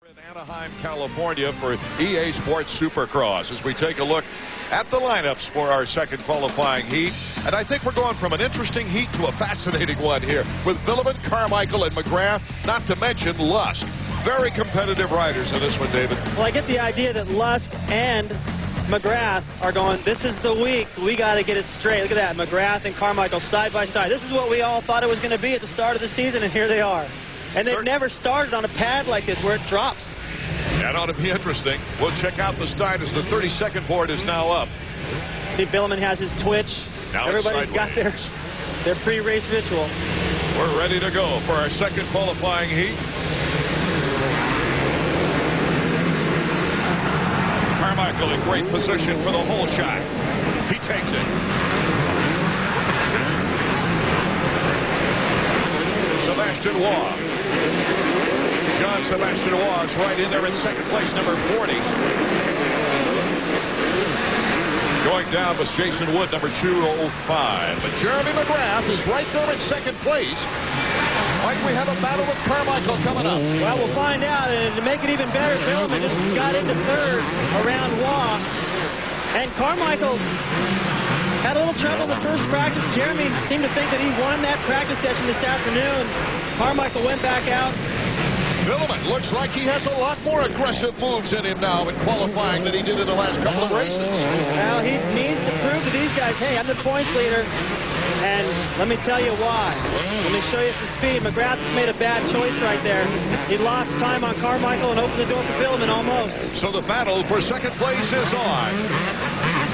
In Anaheim, California for EA Sports Supercross as we take a look at the lineups for our second qualifying heat. And I think we're going from an interesting heat to a fascinating one here with Villeman, Carmichael, and McGrath, not to mention Lusk. Very competitive riders in this one, David. Well, I get the idea that Lusk and McGrath are going, this is the week. We got to get it straight. Look at that. McGrath and Carmichael side by side. This is what we all thought it was going to be at the start of the season, and here they are. And they've never started on a pad like this where it drops. That ought to be interesting. We'll check out the start as the 32nd board is now up. See, Villeman has his twitch. Now everybody's got their pre-race ritual. We're ready to go for our second qualifying heat. Carmichael in great position for the whole shot. He takes it. Sebastian Waugh. Jean-Sebastian Waugh right in there in second place, number 40. Going down was Jason Wood, number 205. But Jeremy McGrath is right there in second place. Might we have a battle with Carmichael coming up? Well, we'll find out. And to make it even better, Villeman just got into third around Waugh. And Carmichael had a little trouble in the first practice. Jeremy seemed to think that he won that practice session this afternoon. Carmichael went back out. Villeman looks like he has a lot more aggressive moves in him now in qualifying than he did in the last couple of races. Well, he needs to prove to these guys, hey, I'm the points leader. And let me tell you why. Let me show you some speed. McGrath has made a bad choice right there. He lost time on Carmichael and opened the door for Villeman almost. So the battle for second place is on.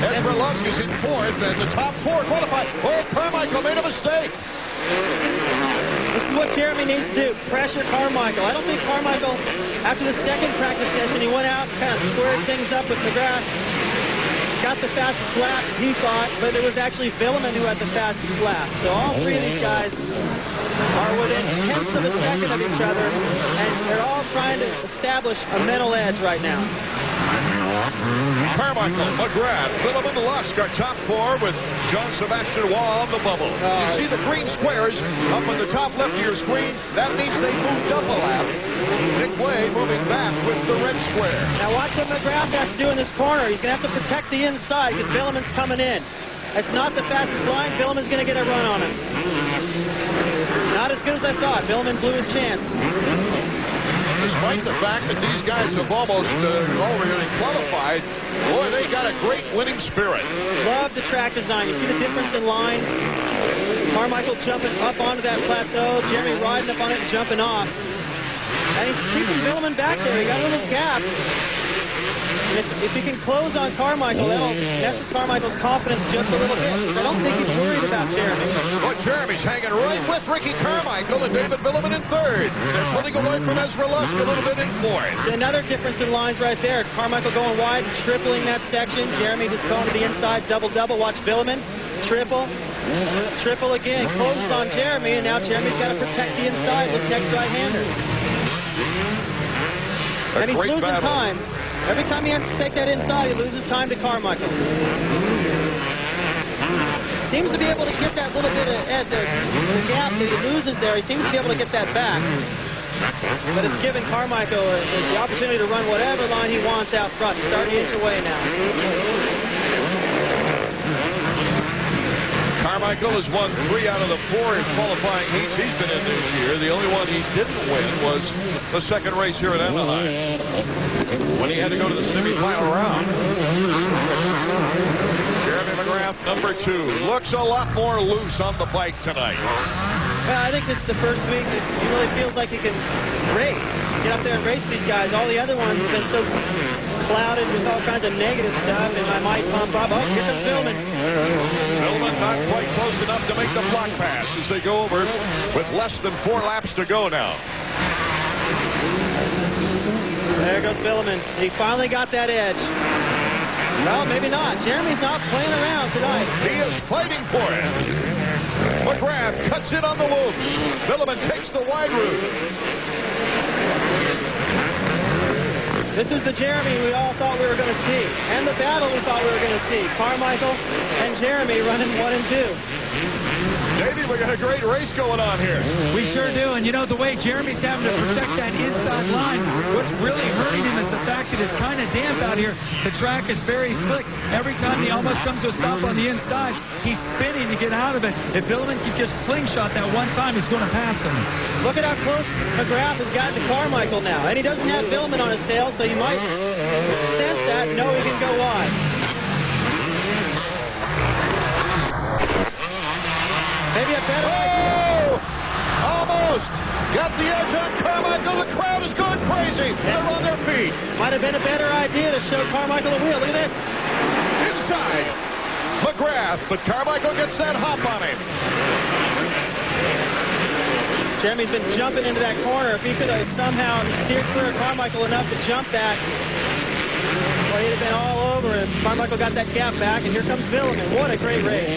Ezra Lusk is in fourth, and the top four qualify. Oh, Carmichael made a mistake. This is what Jeremy needs to do, pressure Carmichael. I don't think Carmichael, after the second practice session, he went out and kind of squared things up with McGrath. Got the fastest lap, he thought, but it was actually Villeman who had the fastest lap. So all three of these guys are within tenths of a second of each other, and they're all trying to establish a mental edge right now. Carmichael, McGrath, Villeman, Lusk are top four with Jean-Sebastian Waugh on the bubble. You see the green squares up on the top left of your screen? That means they moved up a lap. Nick Way moving back with the red square. Now watch what McGrath has to do in this corner. He's going to have to protect the inside because Villeman's coming in. That's not the fastest line. Villeman's going to get a run on him. Not as good as I thought. Villeman blew his chance. Despite the fact that these guys have almost already qualified, boy, they got a great winning spirit. Love the track design. You see the difference in lines? Carmichael jumping up onto that plateau. Jeremy riding up on it and jumping off. And he's keeping Villeman back there. He got a little gap. And if he can close on Carmichael, that'll mess with Carmichael's confidence just a little bit. I don't think he's worried about Jeremy. But Jeremy's hanging right with Ricky Carmichael and David Villeman in third. They're pulling away from Ezra Lusk a little bit in fourth. Another difference in lines right there. Carmichael going wide and tripling that section. Jeremy just going to the inside, double-double. Watch Villeman. Triple. Triple again. Closes on Jeremy, and now Jeremy's got to protect the inside with next right-hander. And he's losing time. Every time he has to take that inside, he loses time to Carmichael. Seems to be able to get that little bit of the gap that he loses there. He seems to be able to get that back. But it's given Carmichael the opportunity to run whatever line he wants out front. He's starting to inch away now. Carmichael has won 3 out of the 4 qualifying heats he's been in this year. The only one he didn't win was the second race here at Anaheim, when he had to go to the semifinal round. Jeremy McGrath, number 2, looks a lot more loose on the bike tonight. Well, I think this is the first week that he really feels like he can race. Get up there and race these guys. All the other ones have been so clouded with all kinds of negative stuff, and I might pump up. Oh, here comes Villeman. Villeman not quite close enough to make the block pass as they go over with less than 4 laps to go now. There goes Villeman. He finally got that edge. Well, maybe not. Jeremy's not playing around tonight. He is fighting for it. McGrath cuts in on the whoops. Villeman takes the wide route. This is the Jeremy we all thought we were going to see, and the battle we thought we were going to see. Carmichael and Jeremy running 1 and 2. Davey, we got a great race going on here. We sure do, and you know, the way Jeremy's having to protect that inside line, what's really hurting him is the fact that it's kind of damp out here. The track is very slick. Every time he almost comes to a stop on the inside, he's spinning to get out of it. If Villeman could just slingshot that one time, he's going to pass him. Look at how close McGrath has gotten to Carmichael now, and he doesn't have Villeman on his tail, so you might sense that and know he can go wide. Maybe a better idea. Almost got the edge on Carmichael. The crowd is going crazy. They're on their feet. Might have been a better idea to show Carmichael a wheel. Look at this. Inside McGrath, but Carmichael gets that hop on him. Jeremy's been jumping into that corner. If he could have somehow steered clear of Carmichael enough to jump that, well, he'd have been all over him. Carmichael got that gap back, and here comes Villeman. What a great race.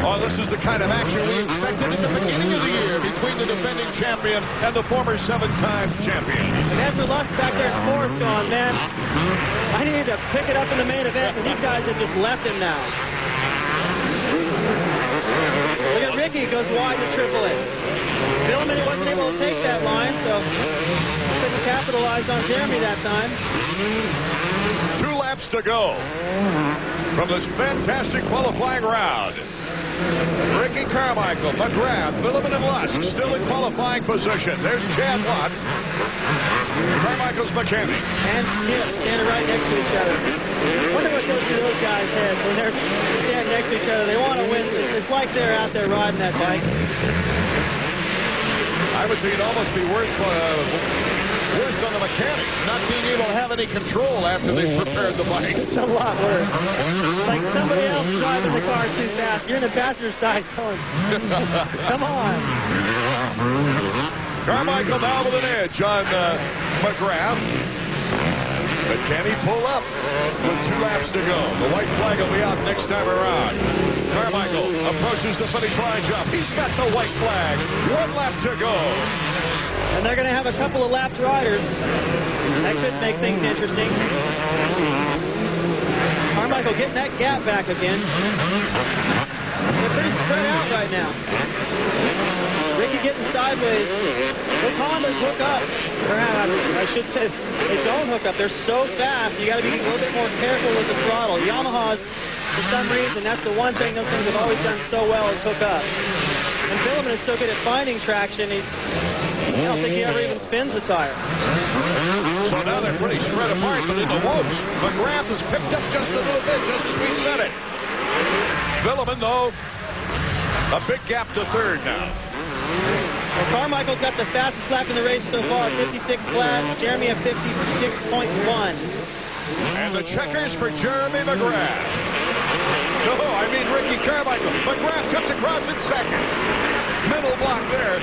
Oh, this is the kind of action we expected at the beginning of the year between the defending champion and the former 7-time champion. And Ezra Lutz back there in fourth going, man, I needed to pick it up in the main event, and these guys have just left him now. Look at Ricky, goes wide to Triple A. Villeman wasn't able to take that line, so couldn't capitalize on Jeremy that time. 2 laps to go from this fantastic qualifying round. Ricky Carmichael, McGrath, Villeman, and Lusk still in qualifying position. There's Chad Watts, Carmichael's mechanic, and Skip standing right next to each other. I wonder what goes through those guys' heads when they're standing next to each other. They want to win. It's like they're out there riding that bike. I would think it'd almost be worse on the mechanics, not being able to have any control after they've prepared the bike. It's a lot worse. Like somebody else driving the car too fast. You're in the passenger side going, come on. Carmichael now with an edge on McGrath. But can he pull up with 2 laps to go? The white flag will be out next time around. Carmichael approaches the finish line jump. He's got the white flag. 1 lap to go. And they're going to have a couple of lapped riders. That could make things interesting. Carmichael getting that gap back again. They're pretty spread out right now. Ricky getting sideways. Those Hondas hook up. Or I should say, they don't hook up. They're so fast, you got to be a little bit more careful with the throttle. Yamahas, for some reason, that's the one thing those things have always done so well is hook up. And Villeman is so good at finding traction, I don't think he ever even spins the tire. So now they're pretty spread apart, but in the whoops, McGrath has picked up just a little bit, just as we said it. Villeman, though, a big gap to third now. Well, Carmichael's got the fastest lap in the race so far, 56 laps. Jeremy at 56.1. And the checkers for Jeremy McGrath. No, I mean Ricky Carmichael. McGrath comes across in second. Middle block there.